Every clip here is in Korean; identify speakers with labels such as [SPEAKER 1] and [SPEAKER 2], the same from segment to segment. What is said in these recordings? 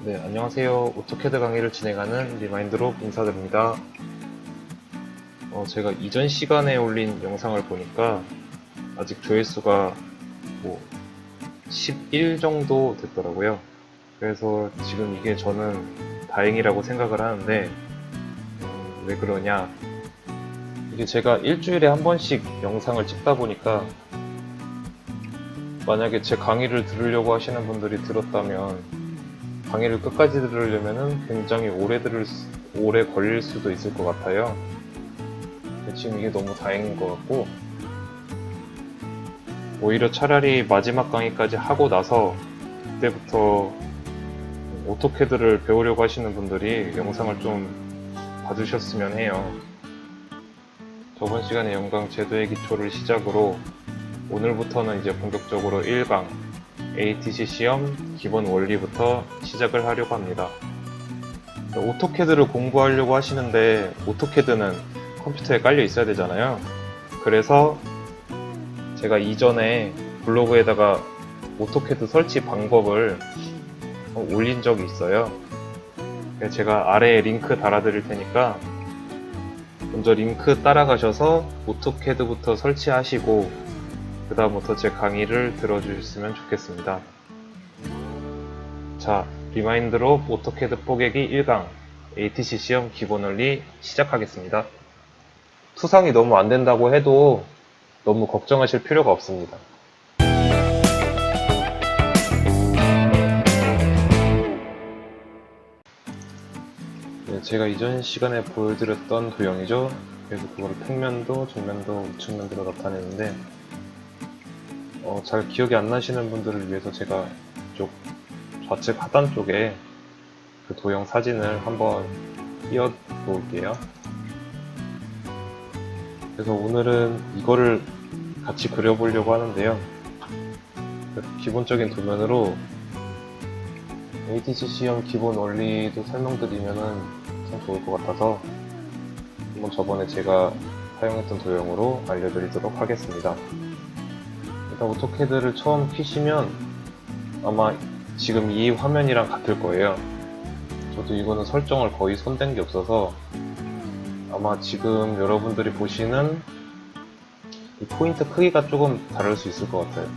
[SPEAKER 1] 네, 안녕하세요. 오토캐드 강의를 진행하는 리마인드로 인사드립니다. 제가 이전 시간에 올린 영상을 보니까 아직 조회수가 뭐 11 정도 됐더라고요. 그래서 지금 이게 저는 다행이라고 생각을 하는데, 왜 그러냐. 이게 제가 일주일에 한 번씩 영상을 찍다 보니까 만약에 제 강의를 들으려고 하시는 분들이 들었다면 강의를 끝까지 들으려면 굉장히 오래 걸릴 수도 있을 것 같아요. 지금 이게 너무 다행인 것 같고, 오히려 차라리 마지막 강의까지 하고 나서 그때부터 오토캐드를 배우려고 하시는 분들이 영상을 좀 봐주셨으면 해요. 저번 시간에 영광 제도의 기초를 시작으로 오늘부터는 이제 본격적으로 1강 ATC 시험 기본 원리부터 시작을 하려고 합니다. 오토캐드를 공부하려고 하시는데 오토캐드는 컴퓨터에 깔려 있어야 되잖아요. 그래서 제가 이전에 블로그에다가 오토캐드 설치 방법을 올린 적이 있어요. 제가 아래에 링크 달아드릴 테니까 먼저 링크 따라가셔서 오토캐드부터 설치하시고 그 다음부터 제 강의를 들어주셨으면 좋겠습니다. 자, 리마인드로 오토캐드 뽀개기 1강 ATC 시험 기본 원리 시작하겠습니다. 투상이 너무 안 된다고 해도 너무 걱정하실 필요가 없습니다. 네, 제가 이전 시간에 보여드렸던 도형이죠. 그래서 그걸 평면도, 정면도, 우측면도로 나타내는데 잘 기억이 안 나시는 분들을 위해서 제가 이쪽 좌측 하단 쪽에 그 도형 사진을 한번 띄워 놓을게요. 그래서 오늘은 이거를 같이 그려보려고 하는데요. 기본적인 도면으로 ATC 시험 기본 원리도 설명드리면은 참 좋을 것 같아서 한번 저번에 제가 사용했던 도형으로 알려드리도록 하겠습니다. 일단 오토캐드를 처음 키시면 아마 지금 이 화면이랑 같을 거예요. 저도 이거는 설정을 거의 손댄 게 없어서 아마 지금 여러분들이 보시는 이 포인트 크기가 조금 다를 수 있을 것 같아요.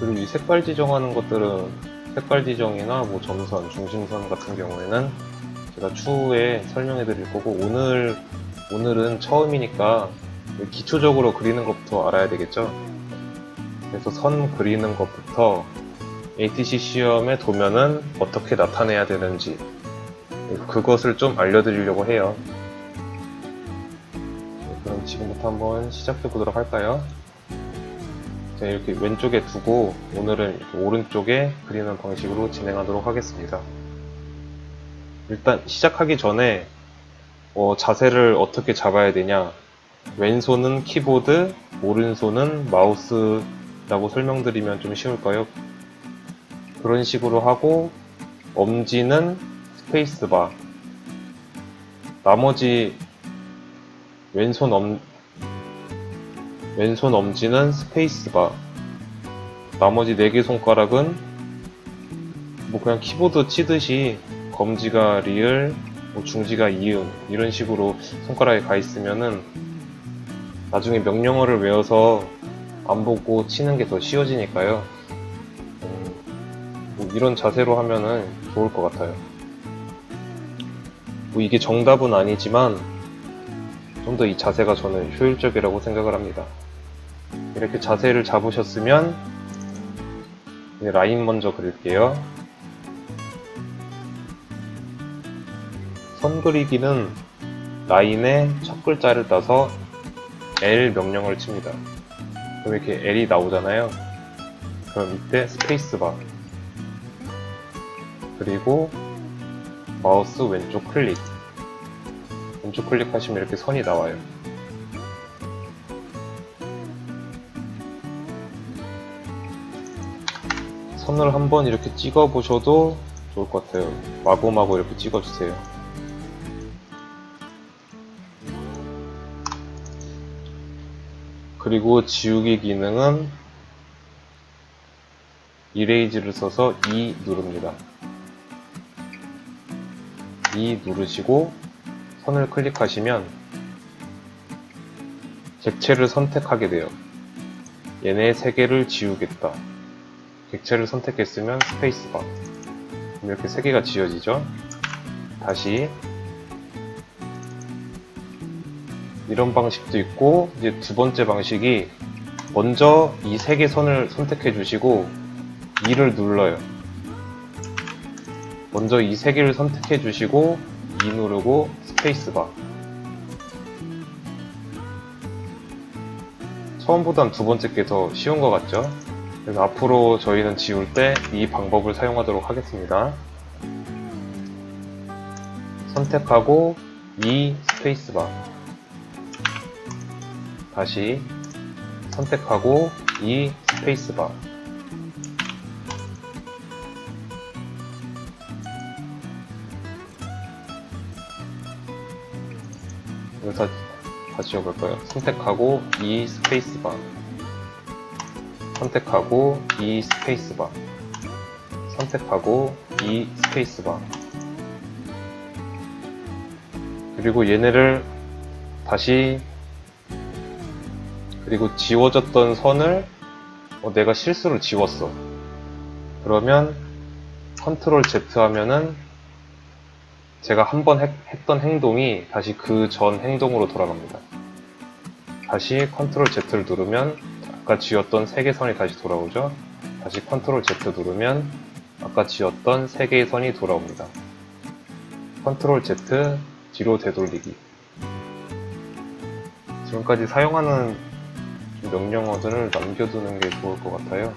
[SPEAKER 1] 그리고 이 색깔 지정하는 것들은 색깔 지정이나 뭐 점선, 중심선 같은 경우에는 제가 추후에 설명해 드릴 거고 오늘은 처음이니까 기초적으로 그리는 것부터 알아야 되겠죠. 그래서 선 그리는 것부터 ATC 시험의 도면은 어떻게 나타내야 되는지 그것을 좀 알려드리려고 해요. 그럼 지금부터 한번 시작해 보도록 할까요? 제가 이렇게 왼쪽에 두고 오늘은 이렇게 오른쪽에 그리는 방식으로 진행하도록 하겠습니다. 일단 시작하기 전에 자세를 어떻게 잡아야 되냐, 왼손은 키보드, 오른손은 마우스라고 설명드리면 좀 쉬울까요? 그런 식으로 하고 엄지는 스페이스바, 나머지 왼손 엄지는 스페이스바, 나머지 4개 손가락은 뭐 그냥 키보드 치듯이 검지가 리을, 뭐 중지가 이음 이런 식으로 손가락에 가 있으면은 나중에 명령어를 외워서 안 보고 치는 게 더 쉬워지니까요. 뭐 이런 자세로 하면은 좋을 것 같아요. 뭐 이게 정답은 아니지만 좀 더 이 자세가 저는 효율적이라고 생각을 합니다. 이렇게 자세를 잡으셨으면 라인 먼저 그릴게요. 선 그리기는 라인의 첫 글자를 따서 L 명령어를 칩니다. 그럼 이렇게 L이 나오잖아요. 그럼 이때 스페이스바, 그리고 마우스 왼쪽 클릭, 왼쪽 클릭하시면 이렇게 선이 나와요. 선을 한번 이렇게 찍어 보셔도 좋을 것 같아요. 마구마구 이렇게 찍어주세요. 그리고 지우기 기능은 이레이즈를 써서 E 누릅니다. E 누르시고 선을 클릭하시면 객체를 선택하게 돼요. 얘네 3개를 지우겠다. 객체를 선택했으면 스페이스바. 이렇게 3개가 지워지죠. 다시 이런 방식도 있고, 이제 두 번째 방식이 먼저 이 3개 선을 선택해 주시고 2를 눌러요. 먼저 이 3개를 선택해 주시고 2 누르고 스페이스바. 처음보단 두 번째 게 더 쉬운 것 같죠? 그래서 앞으로 저희는 지울 때 이 방법을 사용하도록 하겠습니다. 선택하고 2 스페이스바. 다시 선택하고 2 스페이스바. 이거 다시 해볼까요? 선택하고 2 스페이스바. 선택하고 2 스페이스바. 선택하고 2 스페이스바. 그리고 얘네를 다시, 그리고 지워졌던 선을 내가 실수로 지웠어. 그러면 컨트롤 Z 하면은 제가 한번 했던 행동이 다시 그 전 행동으로 돌아갑니다. 다시 컨트롤 Z를 누르면 아까 지웠던 3개 선이 다시 돌아오죠. 다시 컨트롤 Z 누르면 아까 지웠던 3개의 선이 돌아옵니다. 컨트롤 Z 뒤로 되돌리기. 지금까지 사용하는 명령어들을 남겨두는 게 좋을 것 같아요.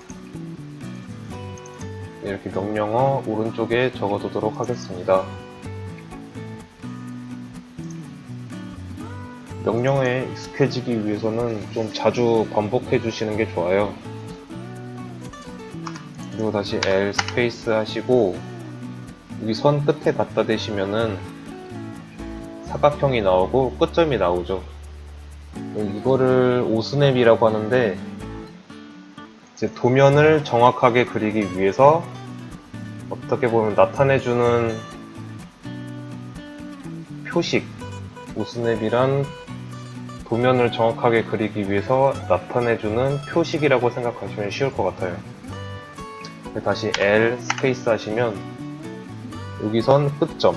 [SPEAKER 1] 이렇게 명령어 오른쪽에 적어두도록 하겠습니다. 명령어에 익숙해지기 위해서는 좀 자주 반복해 주시는 게 좋아요. 그리고 다시 L 스페이스 하시고 여기 선 끝에 갖다 대시면은 사각형이 나오고 끝점이 나오죠. 이거를 오스냅이라고 하는데, 이제 도면을 정확하게 그리기 위해서 어떻게 보면 나타내주는 표식, 오스냅이란 도면을 정확하게 그리기 위해서 나타내주는 표식이라고 생각하시면 쉬울 것 같아요. 다시 L 스페이스 하시면 여기선 끝점,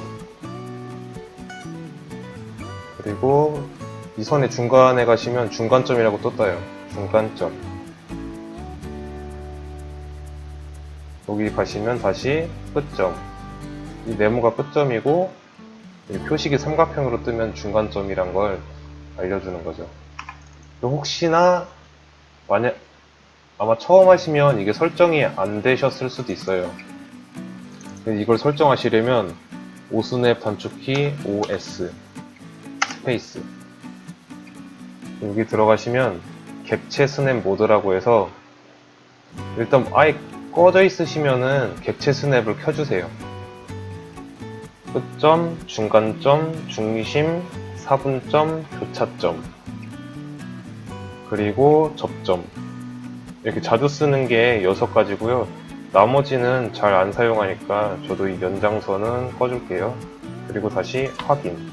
[SPEAKER 1] 그리고 이 선의 중간에 가시면 중간점이라고 또 떠요. 중간점. 여기 가시면 다시 끝점. 이 네모가 끝점이고 이 표식이 삼각형으로 뜨면 중간점이란 걸 알려주는 거죠. 혹시나 아마 처음 하시면 이게 설정이 안 되셨을 수도 있어요. 이걸 설정하시려면 오스냅 단축키 OS 스페이스, 여기 들어가시면 객체 스냅 모드라고 해서, 일단 아예 꺼져 있으시면은 객체 스냅을 켜주세요. 끝점, 중간점, 중심, 사분점, 교차점, 그리고 접점. 이렇게 자주 쓰는 게 6가지고요. 나머지는 잘 안 사용하니까 저도 이 연장선은 꺼줄게요. 그리고 다시 확인.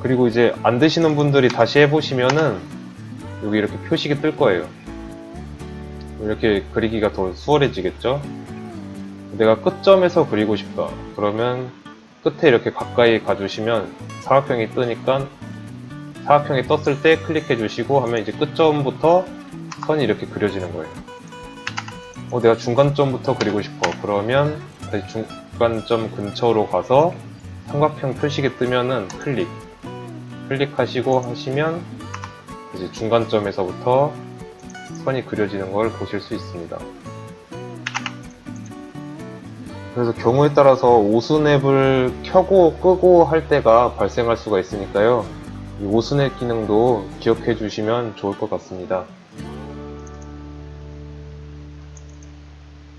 [SPEAKER 1] 그리고 이제 안 되시는 분들이 다시 해보시면은 여기 이렇게 표식이 뜰 거예요. 이렇게 그리기가 더 수월해지겠죠? 내가 끝점에서 그리고 싶다. 그러면 끝에 이렇게 가까이 가주시면 사각형이 뜨니까 사각형이 떴을 때 클릭해 주시고 하면 이제 끝점부터 선이 이렇게 그려지는 거예요. 내가 중간점부터 그리고 싶어. 그러면 다시 중간점 근처로 가서 삼각형 표식이 뜨면은 클릭하시고 하시면 이제 중간점에서부터 선이 그려지는 걸 보실 수 있습니다. 그래서 경우에 따라서 오스냅을 켜고 끄고 할 때가 발생할 수가 있으니까요. 이 오스냅 기능도 기억해 주시면 좋을 것 같습니다.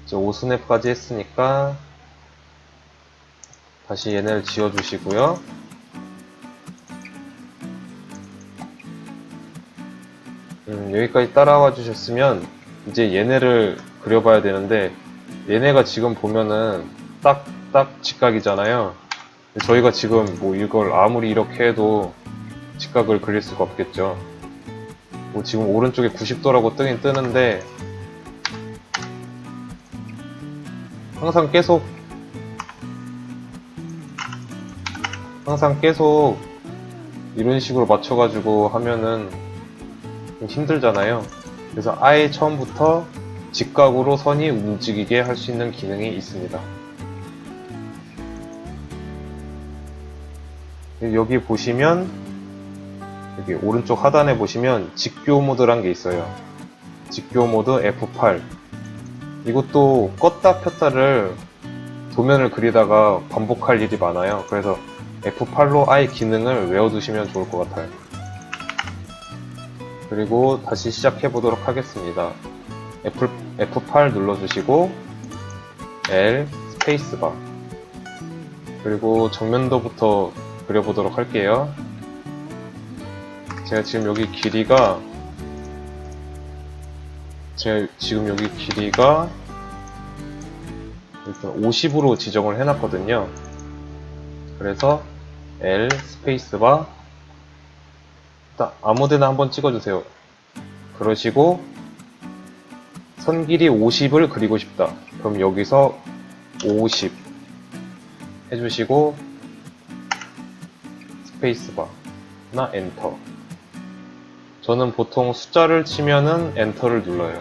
[SPEAKER 1] 이제 오스냅까지 했으니까 다시 얘네를 지워 주시고요. 여기까지 따라와 주셨으면 이제 얘네를 그려봐야 되는데 얘네가 지금 보면은 딱 직각이잖아요. 저희가 지금 뭐 이걸 아무리 이렇게 해도 직각을 그릴 수가 없겠죠. 뭐 지금 오른쪽에 90도라고 뜨긴 뜨는데 항상 계속 이런 식으로 맞춰가지고 하면은 좀 힘들잖아요. 그래서 아예 처음부터 직각으로 선이 움직이게 할 수 있는 기능이 있습니다. 여기 보시면 여기 오른쪽 하단에 보시면 직교 모드란 게 있어요. 직교 모드 F8. 이것도 껐다 폈다를 도면을 그리다가 반복할 일이 많아요. 그래서 F8로 아예 기능을 외워두시면 좋을 것 같아요. 그리고 다시 시작해 보도록 하겠습니다. F8 눌러주시고 L 스페이스바, 그리고 정면도부터 그려보도록 할게요. 제가 지금 여기 길이가 일단 50으로 지정을 해놨거든요. 그래서 L 스페이스바, 일단 아무데나 한번 찍어주세요. 그러시고 선 길이 50을 그리고 싶다. 그럼 여기서 50 해주시고 스페이스바나 엔터. 저는 보통 숫자를 치면은 엔터를 눌러요.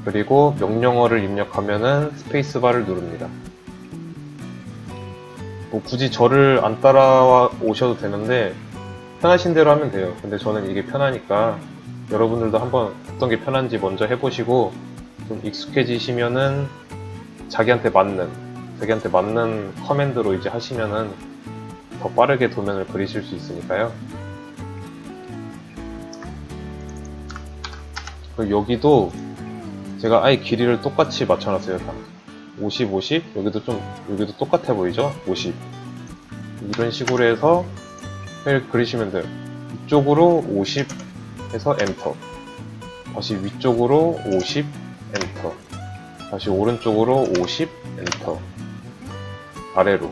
[SPEAKER 1] 그리고 명령어를 입력하면은 스페이스바를 누릅니다. 뭐 굳이 저를 안 따라와 오셔도 되는데 편하신 대로 하면 돼요. 근데 저는 이게 편하니까 여러분들도 한번 어떤 게 편한지 먼저 해보시고 좀 익숙해지시면은 자기한테 맞는 커맨드로 이제 하시면은 더 빠르게 도면을 그리실 수 있으니까요. 그리고 여기도 제가 아예 길이를 똑같이 맞춰놨어요. 다 50, 50, 여기도 똑같아 보이죠? 50. 이런 식으로 해서 그리시면 돼요. 이쪽으로 50 해서 엔터, 다시 위쪽으로 50 엔터, 다시 오른쪽으로 50 엔터, 아래로.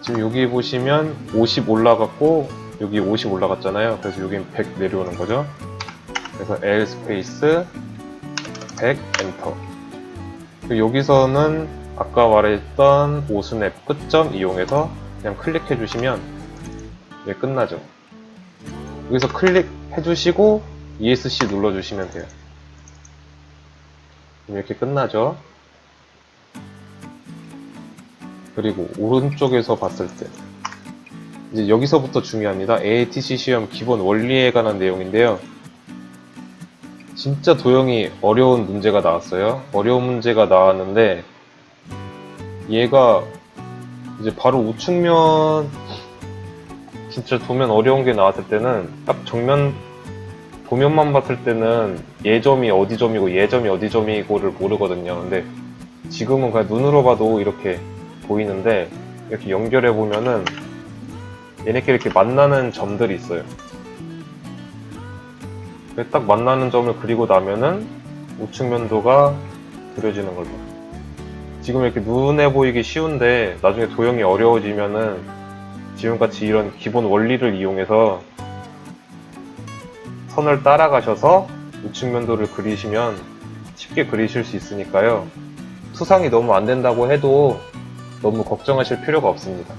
[SPEAKER 1] 지금 여기 보시면 50 올라갔고 여기 50 올라갔잖아요. 그래서 여긴 100 내려오는 거죠. 그래서 L 스페이스 100 엔터. 여기서는 아까 말했던 오스냅 끝점 이용해서 그냥 클릭해 주시면 이게 끝나죠. 여기서 클릭해 주시고 ESC 눌러 주시면 돼요. 이렇게 끝나죠. 그리고 오른쪽에서 봤을 때 이제 여기서부터 중요합니다. AATC 시험 기본 원리에 관한 내용인데요. 진짜 도형이 어려운 문제가 나왔어요. 어려운 문제가 나왔는데 얘가 이제 바로 우측면, 진짜 도면 어려운 게 나왔을 때는 딱 정면 도면만 봤을 때는 얘점이 어디 점이고 얘점이 어디 점이고를 모르거든요. 근데 지금은 그냥 눈으로 봐도 이렇게 보이는데 이렇게 연결해 보면은 얘네끼리 이렇게 만나는 점들이 있어요. 딱 만나는 점을 그리고 나면은 우측면도가 그려지는 걸로. 지금 이렇게 눈에 보이기 쉬운데 나중에 도형이 어려워지면은 지금같이 이런 기본 원리를 이용해서 선을 따라가셔서 우측면도를 그리시면 쉽게 그리실 수 있으니까요. 투상이 너무 안 된다고 해도 너무 걱정하실 필요가 없습니다.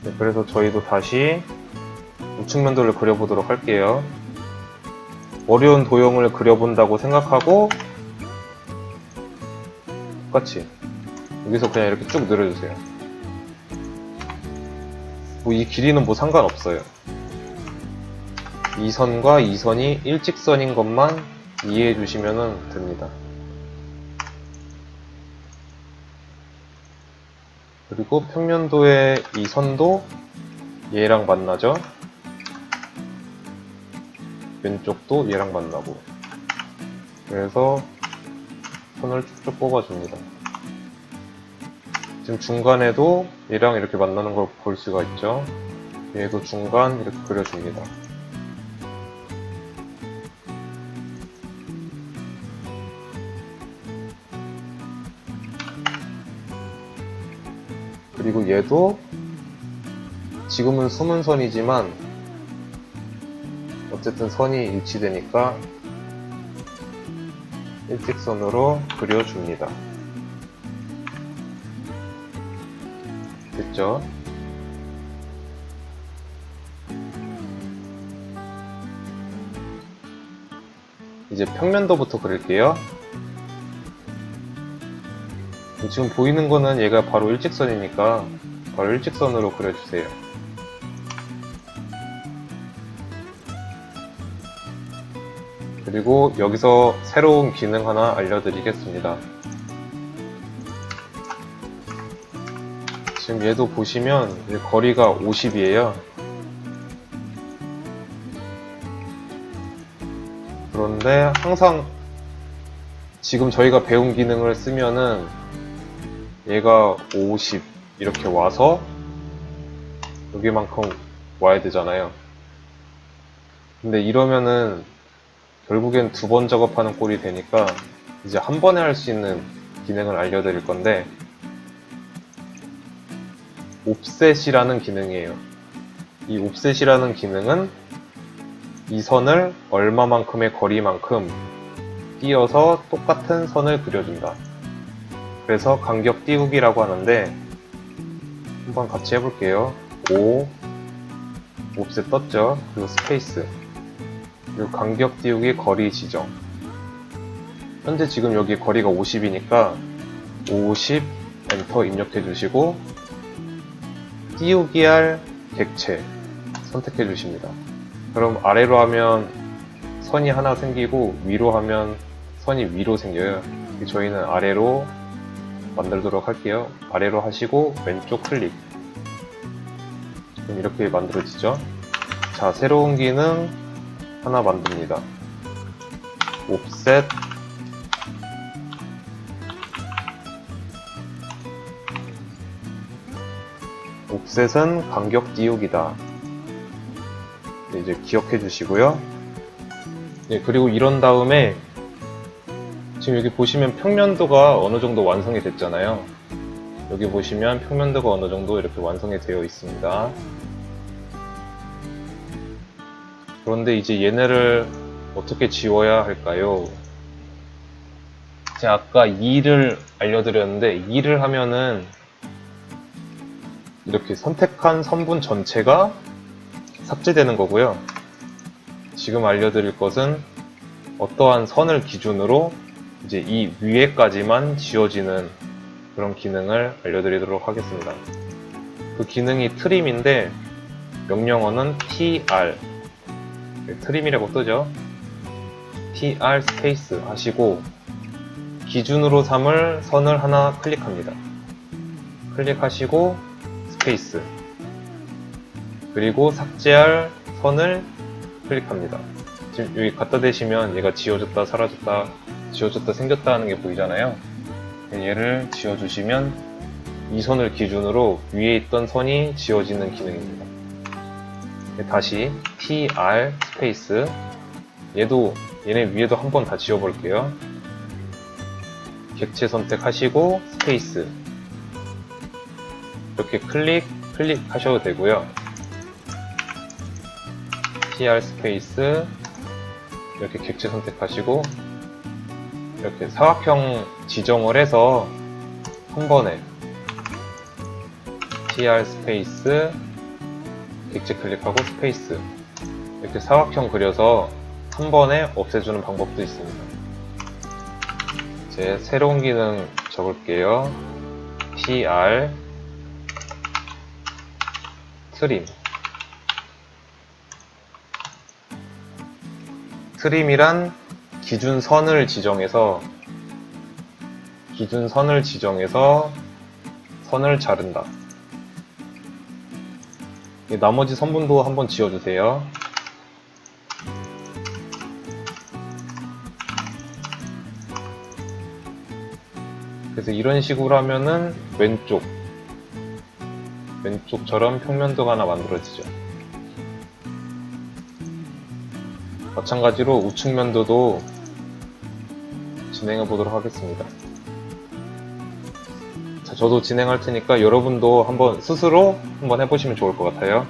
[SPEAKER 1] 네, 그래서 저희도 다시 우측면도를 그려보도록 할게요. 어려운 도형을 그려본다고 생각하고 똑같이 여기서 그냥 이렇게 쭉 늘어주세요. 뭐 이 길이는 뭐 상관없어요. 이 선과 이 선이 일직선인 것만 이해해 주시면 됩니다. 그리고 평면도의 이 선도 얘랑 만나죠. 왼쪽도 얘랑 만나고. 그래서 선을 쭉쭉 뽑아줍니다. 지금 중간에도 얘랑 이렇게 만나는 걸 볼 수가 있죠. 얘도 중간 이렇게 그려줍니다. 그리고 얘도 지금은 숨은 선이지만 어쨌든 선이 일치되니까 일직선으로 그려줍니다. 됐죠? 이제 평면도부터 그릴게요. 지금 보이는 거는 얘가 바로 일직선이니까 바로 일직선으로 그려주세요. 그리고 여기서 새로운 기능 하나 알려드리겠습니다. 지금 얘도 보시면 거리가 50이에요. 그런데 항상 지금 저희가 배운 기능을 쓰면은 얘가 50 이렇게 와서 여기만큼 와야 되잖아요. 근데 이러면은 결국엔 2번 작업하는 꼴이 되니까 이제 한 번에 할 수 있는 기능을 알려드릴 건데 옵셋이라는 기능이에요. 이 옵셋이라는 기능은 이 선을 얼마만큼의 거리만큼 띄어서 똑같은 선을 그려준다. 그래서 간격 띄우기라고 하는데 한번 같이 해볼게요. 5 옵셋 떴죠? 그리고 스페이스 그리고 간격 띄우기 거리 지정. 현재 지금 여기 거리가 50이니까 50 엔터 입력해 주시고 띄우기 할 객체 선택해 주십니다. 그럼 아래로 하면 선이 하나 생기고 위로 하면 선이 위로 생겨요. 저희는 아래로 만들도록 할게요. 아래로 하시고 왼쪽 클릭. 그럼 이렇게 만들어지죠. 자, 새로운 기능 하나 만듭니다. 옵셋 옵셋은 간격 띄우기다. 네, 이제 기억해 주시고요. 네, 그리고 이런 다음에 지금 여기 보시면 평면도가 어느 정도 완성이 됐잖아요. 여기 보시면 평면도가 어느 정도 이렇게 완성이 되어 있습니다. 그런데 이제 얘네를 어떻게 지워야 할까요? 제가 아까 2를 알려드렸는데 2를 하면은 이렇게 선택한 선분 전체가 삭제되는 거고요. 지금 알려드릴 것은 어떠한 선을 기준으로 이제 이 위에까지만 지워지는 그런 기능을 알려드리도록 하겠습니다. 그 기능이 트림인데 명령어는 tr 트림이라고 뜨죠. tr 스페이스 하시고 기준으로 삼을 선을 하나 클릭합니다. 클릭하시고 스페이스 그리고 삭제할 선을 클릭합니다. 지금 여기 갖다 대시면 얘가 지워졌다 사라졌다 지워졌다 생겼다 하는 게 보이잖아요. 얘를 지워주시면 이 선을 기준으로 위에 있던 선이 지워지는 기능입니다. 다시 tr 스페이스 얘네 위에도 한번 다 지워볼게요. 객체 선택하시고 스페이스 이렇게 클릭하셔도 되고요. tr 스페이스 이렇게 객체 선택하시고 이렇게 사각형 지정을 해서 한 번에 tr 스페이스 객체 클릭하고 스페이스 이렇게 사각형 그려서 한 번에 없애주는 방법도 있습니다. 이제 새로운 기능 적을게요. tr 트림 트림이란 기준선을 지정해서 선을 자른다. 나머지 선분도 한번 지워주세요. 그래서 이런 식으로 하면은 왼쪽처럼 평면도가 하나 만들어지죠. 마찬가지로 우측면도도 진행해 보도록 하겠습니다. 자, 저도 진행할 테니까 여러분도 한번 스스로 한번 해보시면 좋을 것 같아요.